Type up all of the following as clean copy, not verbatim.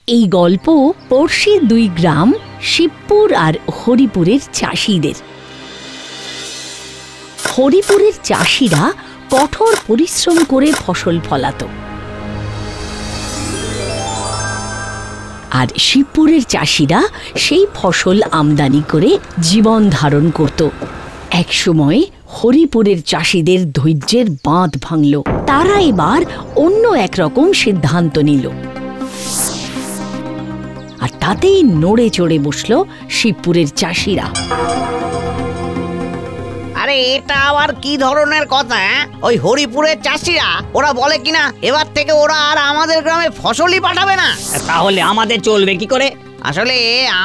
এই গল্প পড়শি দুই গ্রাম শিবপুর আর হরিপুরের চাষিদের। হরিপুরের চাষিরা কঠোর পরিশ্রম করে ফসল ফলাত, আর শিবপুরের চাষিরা সেই ফসল আমদানি করে জীবন ধারণ করত। একসময় হরিপুরের চাষিদের ধৈর্যের বাঁধ ভাঙল। তারা এবার অন্য একরকম সিদ্ধান্ত নিল, আর তাতেই নড়ে চড়ে বসল শিবপুরের চাষিরা। আরে এটা আবার কি ধরনের কথা? ওই হরিপুরের চাষিরা ওরা বলে কিনা এবার থেকে ওরা আর আমাদের গ্রামে ফসলই পাঠাবে না। তাহলে আমাদের চলবে কি করে? আসলে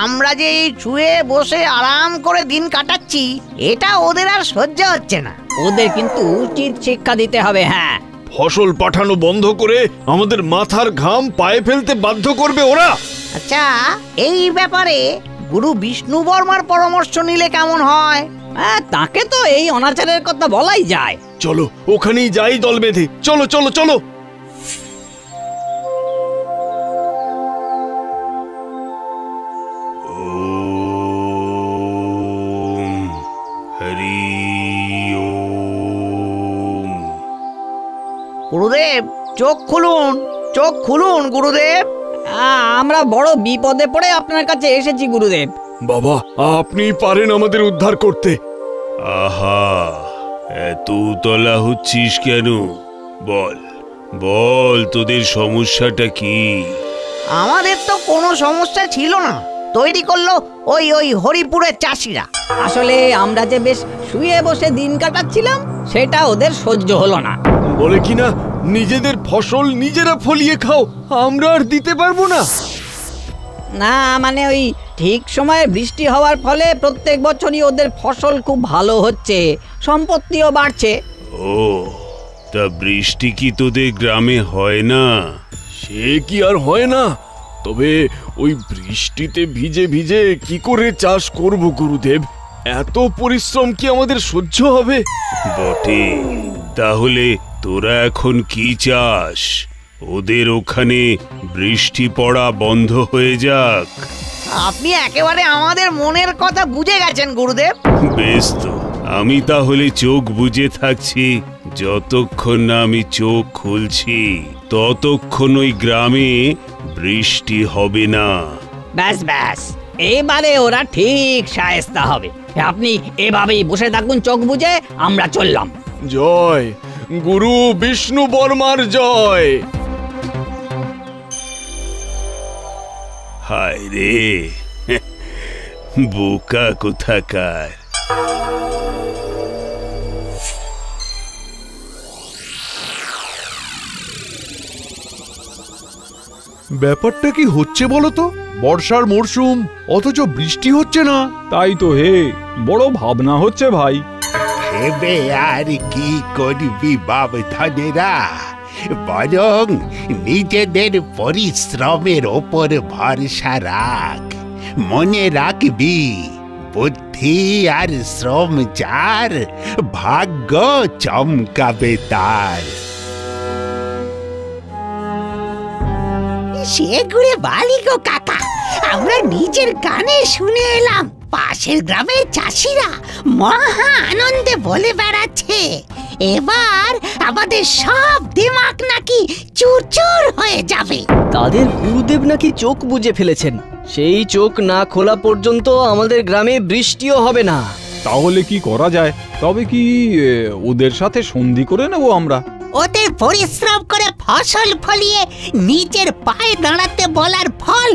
আমরা যে এই শুয়ে বসে আরাম করে দিন কাটাচ্ছি, এটা ওদের আর সহ্য হচ্ছে না। ওদের কিন্তু উচিত শিক্ষা দিতে হবে। হ্যাঁ, ফসল পাঠানো বন্ধ করে আমাদের মাথার ঘাম পায়ে ফেলতে বাধ্য করবে ওরা। আচ্ছা, এই ব্যাপারে গুরু বিষ্ণু বর্মার পরামর্শ নিলে কেমন হয়? তাকে তো এই অনাচারের কথা বলাই যায়। চলো ওখানেই যাই দল বেঁধে। চলো চলো চলো। গুরুদেব, চোখ খুলুন, চোখ খুলুন গুরুদেব। আমরা বড় বিপদে পড়ে আপনার কাছে এসেছি গুরুদেব। বাবা, আপনি পারেন আমাদের উদ্ধার করতে। আহা, এত উতলা হচ্ছিস কেন? বল বল, তোদের সমস্যাটা কি? আমাদের তো কোনো সমস্যা ছিল না, তৈরি করলো ওই হরিপুরের চাষিরা। আসলে আমরা যে বেশ শুয়ে বসে দিন কাটাচ্ছিলাম, সেটা ওদের সহ্য হলো না। বলে কিনা নিজেদের ফসল নিজেরা ফলিয়ে খাও, আমরা আর দিতে পারবো না। না, মানে ওই ঠিক সময়ে বৃষ্টি হওয়ার ফলে প্রত্যেক বছরই ওদের ফসল খুব ভালো হচ্ছে, সম্পত্তিও বাড়ছে। ও, তা বৃষ্টি কি তোদের গ্রামে হয় না? সে কি আর হয় না, তবে ওই বৃষ্টিতে ভিজে ভিজে কি করে চাষ করব গুরুদেব? এত পরিশ্রম কি আমাদের সহ্য হবে? বটে, তাহলে তোরা এখন কি চাস? ওদের ওখানে বৃষ্টি পড়া বন্ধ হয়ে যাক? আপনি একেবারে আমাদের মনের কথা বুঝে গেছেন গুরুদেব। বেশ, তো আমি তাহলে চোখ বুজে থাকছি। যতক্ষণ না আমি চোখ খুলছি ততক্ষণ ওই গ্রামে বৃষ্টি হবে না। ব্যাস ব্যাস, এবারে ওরা ঠিক শায়েস্তা হবে। আপনি এভাবেই বসে থাকুন চোখ বুজে, আমরা চললাম। জয় গুরু বিষ্ণু বর্মার জয়। হায় রে, বোকা কোথাকার। ব্যাপারটা কি হচ্ছে বলো তো? বর্ষার মরশুম, অথচ বৃষ্টি হচ্ছে না। তাই তো হে, বড় ভাবনা হচ্ছে ভাই। ভেবে আর কি করবি বাবধানেরা, বরং নিজেদের পরিশ্রমের ওপর ভরসা রাখ। মনে রাখবি, বুদ্ধি আর শ্রম যার, ভাগ্য চমকাবে তার। সে ঘুরে বালি গো কাকা, আমরা নিজের কানে শুনে এলাম পাশের গ্রামের চাষিরা মহা আনন্দে বলে বেড়াচ্ছে এবার আমাদের সব দিমাগ নাকি চুরচুর হয়ে যাবে। তাদের গুরুদেব নাকি চোখ বুজে ফেলেছেন, সেই চোখ না খোলা পর্যন্ত আমাদের গ্রামে বৃষ্টিও হবে না। তাহলে কি করা যায়? তবে কি ওদের সাথে সন্ধি করে নেব আমরা? ওদের পরিশ্রম করে ফসল ফলিয়ে নিজের পায়ে দাঁড়াতে বলার ফল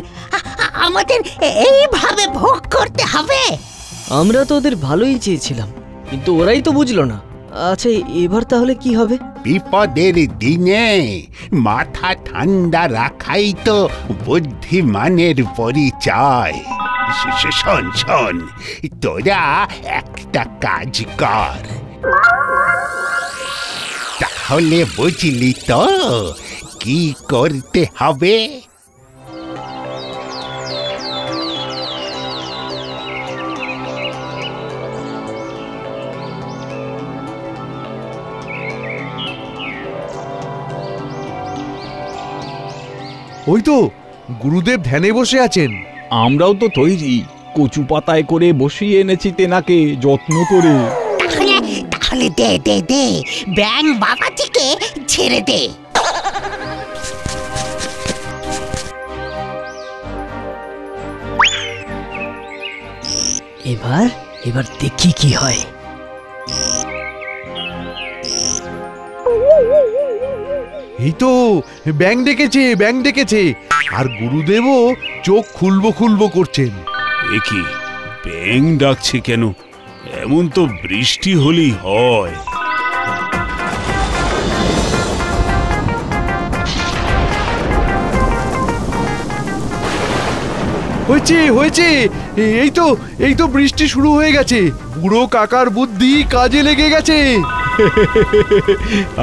আমাদের এইভাবে ভোগ করতে হবে। আমরা তো ওদের ভালোই চেয়েছিলাম, কিন্তু ওরাই তো বুঝলো না। আচ্ছা, এবার তাহলে কি হবে? বিপদের দিনে মাথা ঠান্ডা রাখাই তো বুদ্ধিমানের পরিচয়। শোন শোন, তোরা একটা কাজ কর, তাহলে বুঝলি তো কি করতে হবে। ওই তো গুরুদেব ধ্যানে বসে আছেন। আমরাও তো তৈরি, কচু পাতায় করে বসিয়ে এনেছি তেনাকে যত্ন করে। তাহলে তাহলে দে দে দে, ব্যাং বাবাজিকে ছেড়ে দে। এবার এবার দেখি কি হয়। এই তো ব্যাং ডেকেছে, আর গুরুদেবও চোখ খুলবো করছেন। এ কি, ব্যাং ডাকছে কেন? এমন তো বৃষ্টি হলেই হয়। হয়েছে, এই তো বৃষ্টি শুরু হয়ে গেছে। বুড়ো কাকার বুদ্ধি কাজে লেগে গেছে।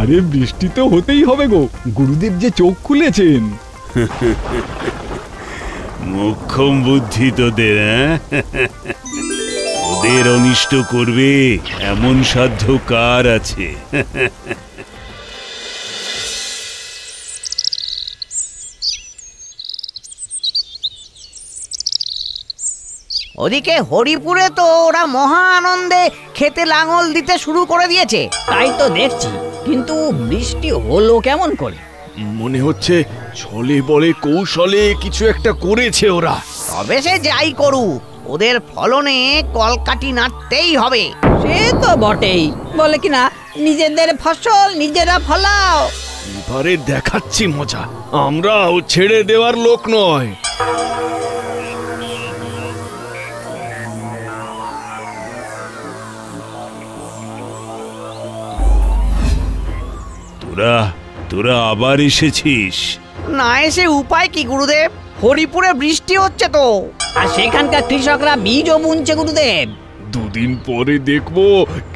আরে বৃষ্টি তো হতেই হবে গো, গুরুদেব যে চোখ খুলেছেন। মোক্ষম বুদ্ধি তোদের, ওদের অনিষ্ট করবে এমন সাধ্য কার আছে? ওদিকে হরিপুরে তো ওরা মহা আনন্দে খেতে লাঙল দিতে শুরু করে দিয়েছে। তাই তো দেখছি, কিন্তু বৃষ্টি হলো কেমন করে? মনে হচ্ছে ছলে বলে কৌশলে কিছু একটা করেছে ওরা। তবে সে যাই করুক, ওদের ফলনে কলকাঠি নাড়তেই হবে। সে তো বটেই, বলে কিনা নিজেদের ফসল নিজেরা ফলাও। এবারে দেখাচ্ছি মজা, আমরাও ছেড়ে দেওয়ার লোক নয়। তোরা আবার এসেছিস? না এসে উপায় কি গুরুদেব? হরিপুরে বৃষ্টি হচ্ছে তো, আর সেখানকার কৃষকরা বীজও বুনছে গুরুদেব। দুদিন পরে দেখবো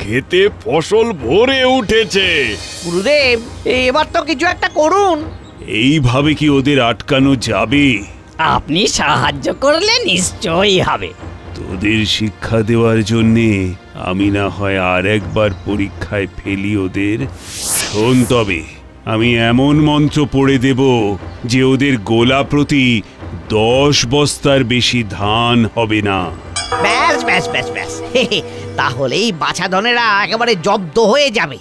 খেতে ফসল ভরে উঠেছে। গুরুদেব এবার তো কিছু একটা করুন। এইভাবে কি ওদের আটকানো যাবে? আপনি সাহায্য করলে নিশ্চয়ই হবে। তোদের শিক্ষা দেওয়ার জন্যে আমি না হয় আর একবার পরীক্ষায় ফেলি ওদের। শোন, তবে আমি এমন মন্ত্র পড়ে দেব যে ওদের গোলা প্রতি 10 বস্তার বেশি ধান হবে না। ব্যাস ব্যাস ব্যাস ব্যাস, তাহলেই বাছাধনেরা একেবারে জব্দ হয়ে যাবে।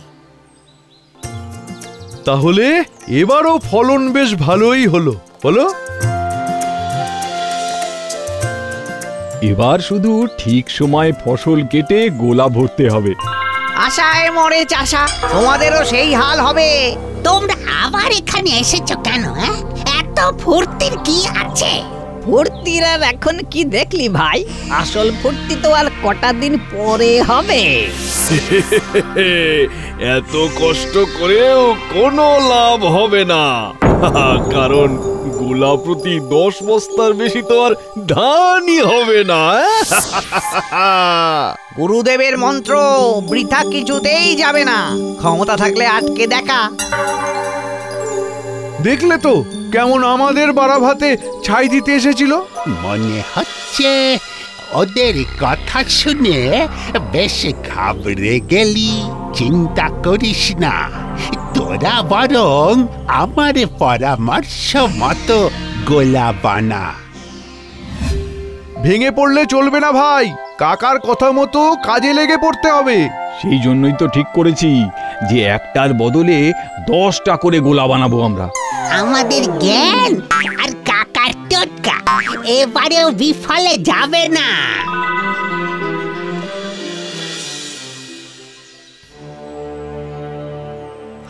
তাহলে এবারও ফলন বেশ ভালোই হলো, বলো? এবার শুধু ঠিক সময় ফসল কেটে গোলা ভরতে হবে। আশায় মরে চাষা, তোমাদেরও সেই হাল হবে। তোমরা আবার এখানে এসেছো কেন? এত ফুর্তির কি আছে? ফুর্তির আর এখন কি দেখলি ভাই? আসল ফুর্তি তো আর কটা দিন পরে হবে। এত কষ্ট করেও কোনো লাভ হবে না, কারণ গোলা প্রতি 10 বস্তার বেশি তো আর ধানই হবে না। গুরুদেবের মন্ত্র বৃথা কিছুতেই যাবে না। ক্ষমতা থাকলে আটকে দেখা। দেখলে তো কেমন আমাদের বাড়া ভাতে ছাই দিতে এসেছিল। মনে হচ্ছে ওদের কথা শুনে বেশ ঘাবড়ে গেলি। চিন্তা করিস না, তোরা বরং আমার পরামর্শ মতো গোলা বানা। ভেঙে পড়লে চলবে না ভাই, কাকার কথা মতো কাজে লেগে পড়তে হবে। সেই জন্যই তো ঠিক করেছি যে একটার বদলে 10টা করে গোলা বানাবো আমরা। আমাদের জ্ঞান আর কাকার টোটকা এবারেও বিফলে যাবে না।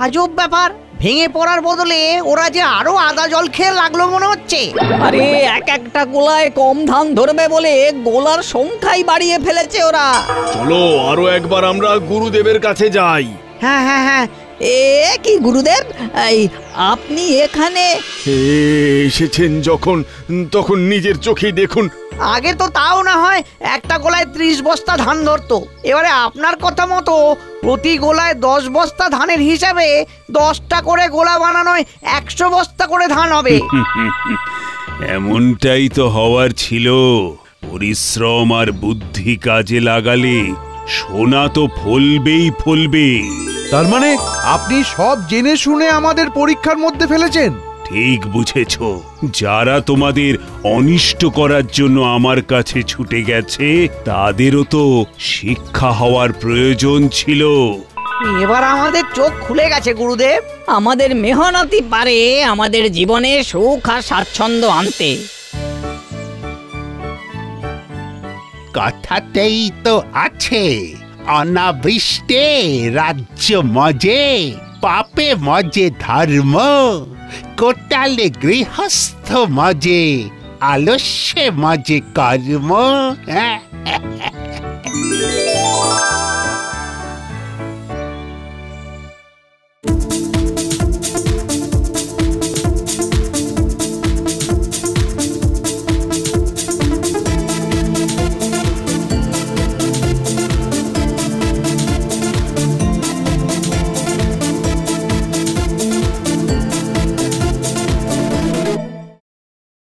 আজব ব্যাপার, ভেঙে পড়ার বদলে ওরা যে আরো আদা জল খেয়ে লাগলো মনে হচ্ছে। আরে এক একটা গোলায় কম ধান ধরবে বলে গোলার সংখ্যাই বাড়িয়ে ফেলেছে ওরা। চলো আরো একবার আমরা গুরুদেবের কাছে যাই। হ্যাঁ হ্যাঁ হ্যাঁ, এ কি গুরুদেব, এই আপনি এখানে? এসেছেন যখন তখন নিজের চোখেই দেখুন। আগে তো তাও না হয় একটা গোলায় 30 বস্তা ধান ধরতো, এবারে আপনার কথা মতো প্রতি গোলায় 10 বস্তা ধানের হিসাবে 10টা করে গোলা বানানোয় 100 বস্তা করে ধান হবে। এমনটাই তো হওয়ার ছিল। পরিশ্রম আর বুদ্ধি কাজে লাগালে সোনা তো ফলবেই ফলবে। তার মানে আপনি সব জেনে শুনে আমাদের পরীক্ষার মধ্যে ফেলেছেন? ঠিক বুঝেছ, যারা তোমাদের অনিষ্ট করার জন্য আমার কাছে ছুটে গেছে তাদেরও তো শিক্ষা হওয়ার প্রয়োজন ছিল। এবার আমাদের চোখ খুলে গেছে গুরুদেব। আমাদের মেহনতি পারে আমাদের জীবনে সুখ আর স্বাচ্ছন্দ্য আনতে। কথাতেই তো আছে, অনাবৃষ্টে রাজ্য মজে, পাপে মজে ধর্ম, কোটালে গৃহস্থ মজে, আলস্যে মজে কর্ম।